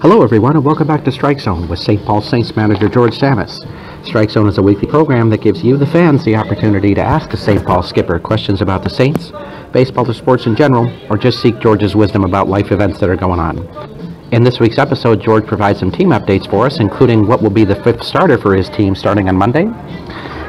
Hello everyone and welcome back to Strike Zone with St. Paul Saints Manager George Tsamis. Strike Zone is a weekly program that gives you, the fans, the opportunity to ask the St. Paul skipper questions about the Saints, baseball or sports in general, or just seek George's wisdom about life events that are going on. In this week's episode, George provides some team updates for us, including what will be the fifth starter for his team starting on Monday.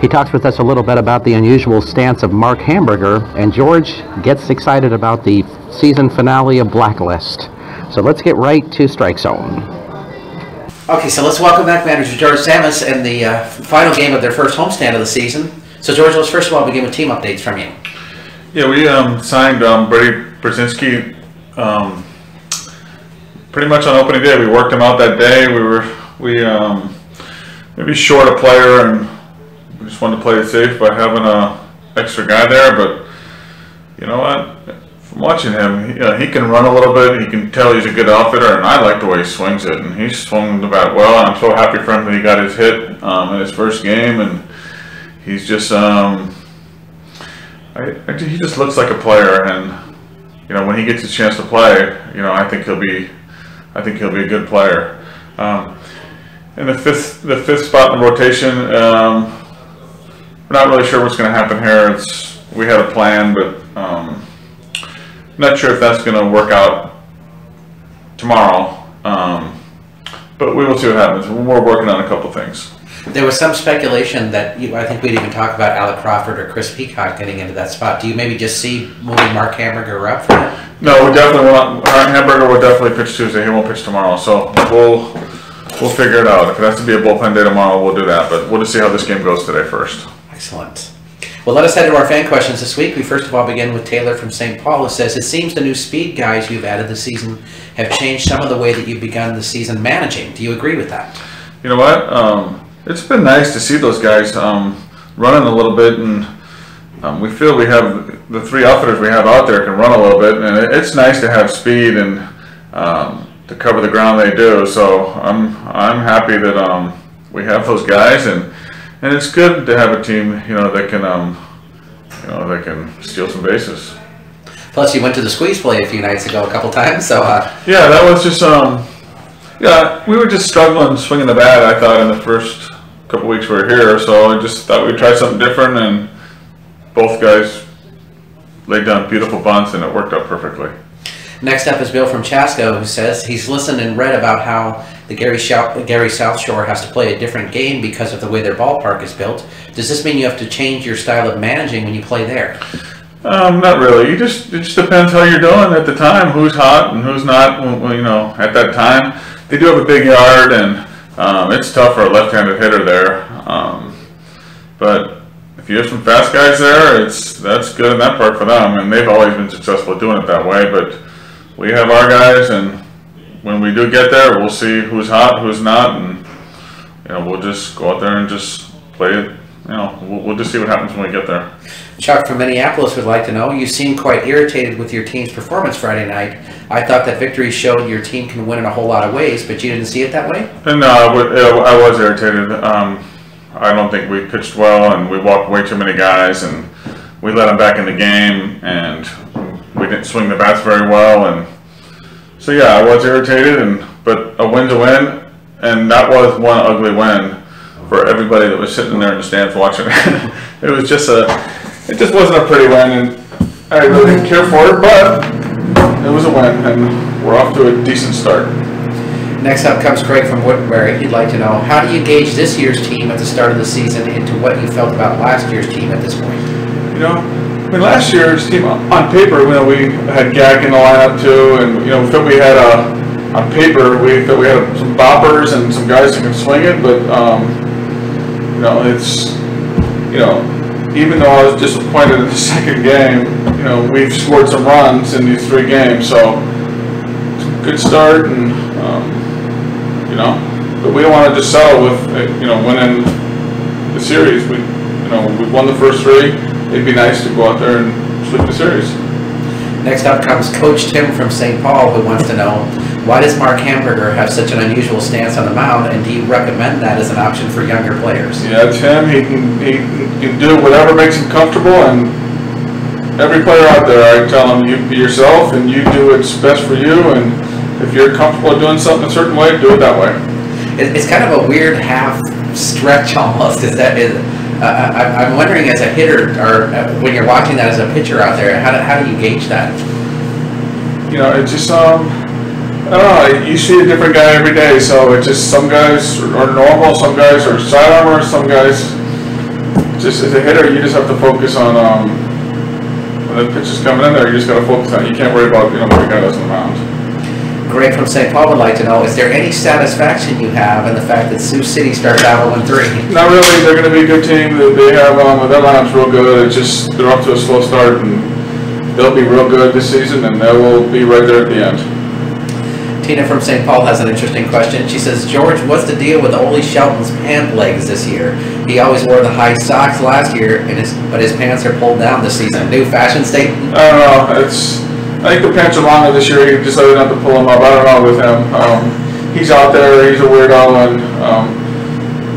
He talks with us a little bit about the unusual stance of Mark Hamburger, and George gets excited about the season finale of Blacklist. So let's get right to Strike Zone. Okay, so let's welcome back Manager George Tsamis in the final game of their first homestand of the season. So George, let's first of all begin with team updates from you. Yeah, we signed Brady Brzezinski pretty much on opening day. We worked him out that day. We maybe short a player, and we just wanted to play it safe by having a extra guy there. But you know what? From watching him, he can run a little bit. He can tell he's a good outfitter, and I like the way he swings it. And he swung the bat well. And I'm so happy for him that he got his hit in his first game. And he's just he just looks like a player. And you know, when he gets a chance to play, you know, I think he'll be a good player. In the fifth spot in the rotation, we're not really sure what's going to happen here. We had a plan, but not sure if that's going to work out tomorrow. But we will see what happens. We're working on a couple things. There was some speculation that I think we'd even talk about Alec Crawford or Chris Peacock getting into that spot. Do you maybe just see moving Mark Hamburger up for that? No, we definitely won't. Hamburger will definitely pitch Tuesday. He won't pitch tomorrow. So we'll figure it out. If it has to be a bullpen day tomorrow, we'll do that. But we'll just see how this game goes today first. Excellent. Well, let us head to our fan questions this week. We first of all begin with Taylor from St. Paul, who says, it seems the new speed guys you've added this season have changed some of the way that you've begun the season managing. Do you agree with that? You know what? It's been nice to see those guys running a little bit, and we feel we have the three outfitters we have out there can run a little bit, and it's nice to have speed and to cover the ground they do. So I'm happy that we have those guys, and it's good to have a team that can steal some bases. Plus, you went to the squeeze play a few nights ago, a couple times. So yeah, that was just we were just struggling swinging the bat, I thought, in the first couple weeks we were here. So I just thought we'd try something different, and both guys laid down beautiful bunts, and it worked out perfectly. Next up is Bill from Chaska, who says he's listened and read about how the Gary South Shore has to play a different game because of the way their ballpark is built. Does this mean you have to change your style of managing when you play there? Not really. It just depends how you're doing at the time, who's hot and who's not. At that time, they do have a big yard, and it's tough for a left-handed hitter there. But if you have some fast guys there, that's good in that part for them, and they've always been successful doing it that way. But we have our guys, and when we do get there, we'll see who's hot, who's not, and we'll just go out there and just play it. We'll just see what happens when we get there. Chuck from Minneapolis would like to know, you seem quite irritated with your team's performance Friday night. I thought that victory showed your team can win in a whole lot of ways, but you didn't see it that way? No, I was irritated. I don't think we pitched well, and we walked way too many guys, and we let them back in the game, and we didn't swing the bats very well, and so yeah, I was irritated, but a win's a win, and that was one ugly win for everybody that was sitting there in the stands watching. It just wasn't a pretty win, and I really didn't care for it, but it was a win, and we're off to a decent start. Next up comes Craig from Woodbury. He'd like to know, how do you gauge this year's team at the start of the season into what you felt about last year's team at this point? Last year's team, on paper, we had Gag in the lineup too, and we felt we had on paper we thought we had some boppers and some guys who can swing it, but even though I was disappointed in the second game, we've scored some runs in these 3 games, so it's a good start, and but we don't want to just settle with winning the series. We won the first 3. It'd be nice to go out there and sweep the series. Next up comes Coach Tim from St. Paul, who wants to know, why does Mark Hamburger have such an unusual stance on the mound, and do you recommend that as an option for younger players? Yeah, Tim, he can do whatever makes him comfortable, and every player out there, I tell him, you be yourself, and you do what's best for you, and if you're comfortable doing something a certain way, do it that way. It's kind of a weird half stretch almost. I'm wondering, as a hitter, or when you're watching that as a pitcher out there, how do you gauge that? You know, it's just I don't know. You see a different guy every day, so it's just some guys are normal, some guys are sidearmers, some guys. Just as a hitter, you just have to focus on when the pitch is coming in there. You just got to focus on it. You can't worry about what the guy does on the mound. Greg from St. Paul would like to know, is there any satisfaction you have in the fact that Sioux City started out 0-3? Not really. They're going to be a good team. They have their lineup's real good. It's just they're off to a slow start, and they'll be real good this season, and they will be right there at the end. Tina from St. Paul has an interesting question. She says, George, what's the deal with Ole Shelton's pant legs this year? He always wore the high socks last year, but his pants are pulled down this season. New fashion statement? I don't know. I think the pants are longer this year. He decided not to pull them up. I don't know with him. He's out there. He's a weirdo,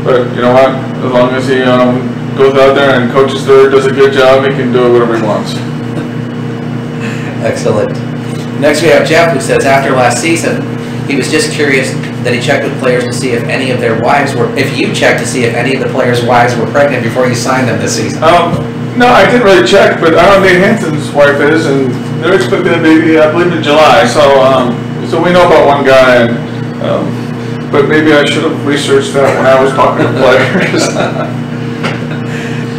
but you know what? As long as he goes out there and coaches third, does a good job, he can do whatever he wants. Excellent. Next we have Jeff, who says after last season, he was just curious that he checked with players to see if any of their wives were, if you checked to see if any of the players' wives were pregnant before you signed them this season. No, I didn't really check, but I know Nate Hansen's wife is, and they're expecting a baby, I believe, in July. So we know about one guy, but maybe I should have researched that when I was talking to players.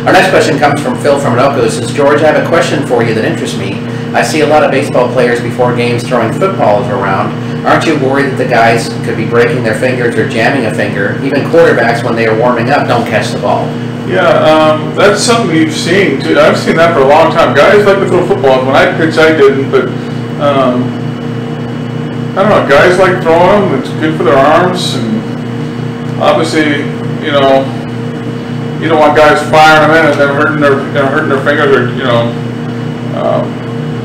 Our next question comes from Phil from Anoka, who says, George, I have a question for you that interests me. I see a lot of baseball players before games throwing footballs around. Aren't you worried that the guys could be breaking their fingers or jamming a finger? Even quarterbacks, when they are warming up, don't catch the ball. Yeah, that's something you've seen too. I've seen that for a long time. Guys like to throw footballs. When I pitched, I didn't, but I don't know. Guys like throwing them. It's good for their arms, and obviously, you don't want guys firing them in and then hurting their fingers, or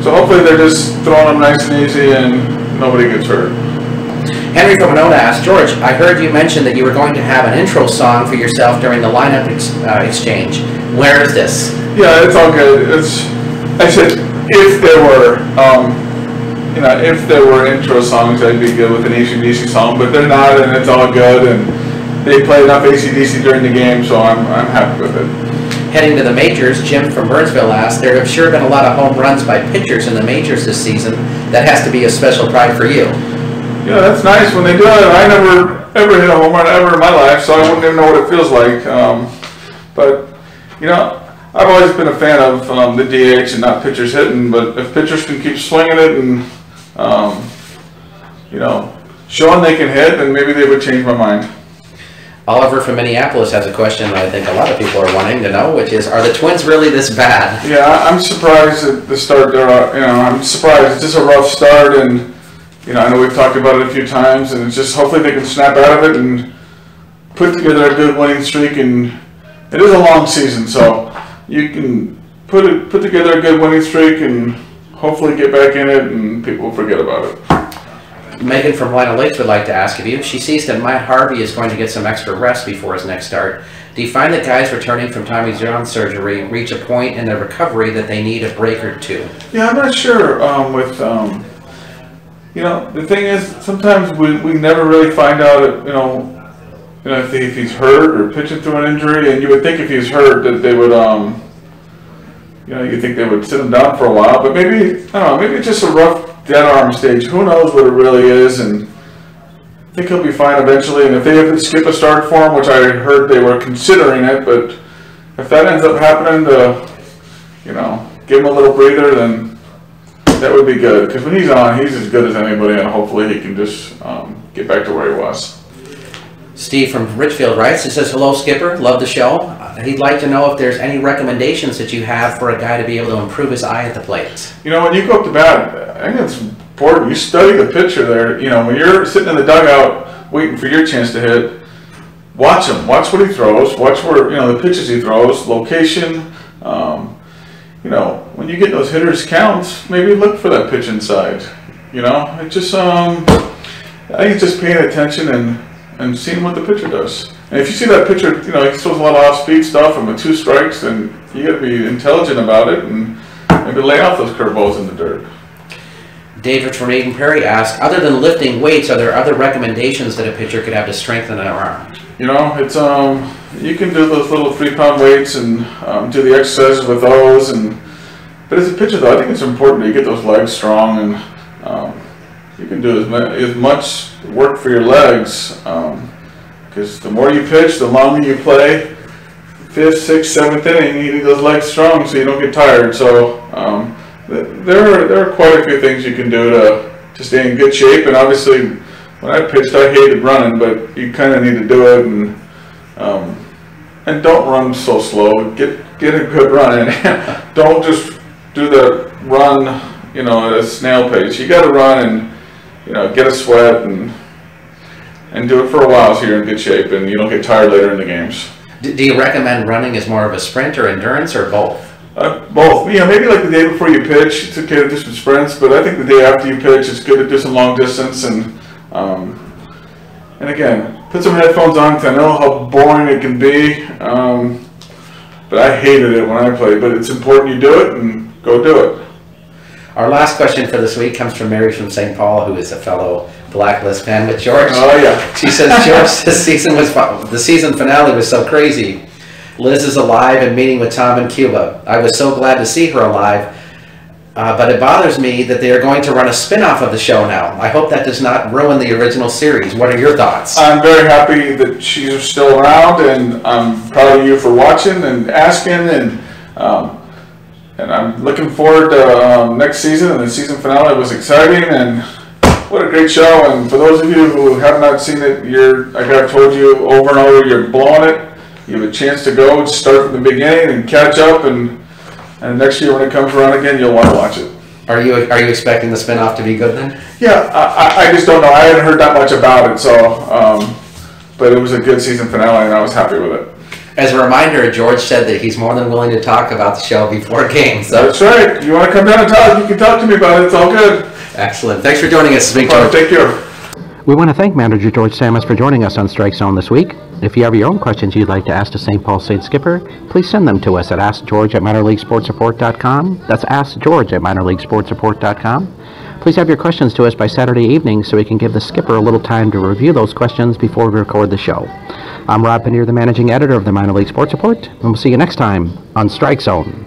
so hopefully they're just throwing them nice and easy, and nobody gets hurt. Henry from Winona asked, George, I heard you mention that you were going to have an intro song for yourself during the lineup exchange. Where is this? Yeah, it's all good. I said if there were, if there were intro songs, I'd be good with an AC/DC song, but they're not, and it's all good, and they play enough AC/DC during the game, so I'm happy with it. Heading to the majors, Jim from Burnsville asked, there have sure been a lot of home runs by pitchers in the majors this season. That has to be a special pride for you. Yeah, that's nice when they do it. I never ever hit a home run ever in my life, so I wouldn't even know what it feels like. But I've always been a fan of the DH and not pitchers hitting. But if pitchers can keep swinging it and showing they can hit, then maybe they would change my mind. Oliver from Minneapolis has a question that I think a lot of people are wanting to know, which is, are the Twins really this bad? Yeah, I'm surprised at the start. I'm surprised. It's just a rough start, and I know we've talked about it a few times, and it's just hopefully they can snap out of it and put together a good winning streak. And it is a long season, so you can put together a good winning streak and hopefully get back in it, and people will forget about it. Megan from Lina Lakes would like to ask of you. She sees that Matt Harvey is going to get some extra rest before his next start. Do you find that guys returning from Tommy John surgery reach a point in their recovery that they need a break or two? Yeah, I'm not sure. The thing is, sometimes we never really find out, if he's hurt or pitching through an injury, and you would think if he's hurt that they would, you think they would sit him down for a while, but maybe, I don't know, maybe it's just a rough dead arm stage. Who knows what it really is, and I think he'll be fine eventually. And if they have to skip a start for him, which I heard they were considering it, but if that ends up happening to, give him a little breather, then that would be good. Because when he's on, he's as good as anybody, and hopefully he can just get back to where he was. Steve from Richfield writes, it says, hello Skipper, love the show. He'd like to know if there's any recommendations that you have for a guy to be able to improve his eye at the plate. When you go up to bat, I think it's important. You study the pitcher there. When you're sitting in the dugout waiting for your chance to hit, watch him. Watch what he throws. Watch where, the pitches he throws, location. When you get those hitters counts, maybe look for that pitch inside. It just, I think it's just paying attention and seeing what the pitcher does. And if you see that pitcher, he throws a lot of off-speed stuff and with 2 strikes, then you got to be intelligent about it and maybe lay off those curveballs in the dirt. David from Eden Prairie asks, other than lifting weights, are there other recommendations that a pitcher could have to strengthen an arm? You know, it's you can do those little 3-pound weights and do the exercises with those. But as a pitcher, though, I think it's important to get those legs strong, and you can do as much work for your legs, because the more you pitch, the longer you play. 5th, 6th, 7th inning, you need those legs strong so you don't get tired. So there are quite a few things you can do to stay in good shape. And obviously, when I pitched, I hated running, but you kind of need to do it, and don't run so slow. Get a good run in. Don't just do the run, at a snail pace. You got to run and get a sweat and do it for a while so you're in good shape and you don't get tired later in the games. Do you recommend running as more of a sprint or endurance, or both? Both. Maybe like the day before you pitch, it's okay to do some sprints, but I think the day after you pitch, it's good to do some long distance and again, put some headphones on, because I know how boring it can be, but I hated it when I played. But it's important you do it, and go do it. Our last question for this week comes from Mary from St. Paul, who is a fellow Blacklist fan with George. Oh yeah. She says, George, the season finale was so crazy. Liz is alive and meeting with Tom in Cuba. I was so glad to see her alive, but it bothers me that they are going to run a spin-off of the show now. I hope that does not ruin the original series. What are your thoughts? I'm very happy that she's still around, and I'm proud of you for watching and asking, and I'm looking forward to next season. And the season finale was exciting, and what a great show. And for those of you who have not seen it, like I've told you over and over, you're blowing it. You have a chance to go start from the beginning and catch up, and next year when it comes around again, you'll want to watch it. Are you expecting the spinoff to be good then? Yeah, I just don't know. I hadn't heard that much about it, so but it was a good season finale, and I was happy with it. As a reminder, George said that he's more than willing to talk about the show before games. So. That's right. If you want to come down and talk, you can talk to me about it. It's all good. Excellent. Thanks for joining us this week, George. Take care. We want to thank Manager George Tsamis for joining us on Strike Zone this week. If you have your own questions you'd like to ask the St. Paul Saints skipper, please send them to us at AskGeorge@minorleaguesportsreport.com. That's AskGeorge@minorleaguesportsreport.com. Please have your questions to us by Saturday evening so we can give the skipper a little time to review those questions before we record the show. I'm Rob Pannier, the managing editor of the Minor League Sports Report, and we'll see you next time on Strike Zone.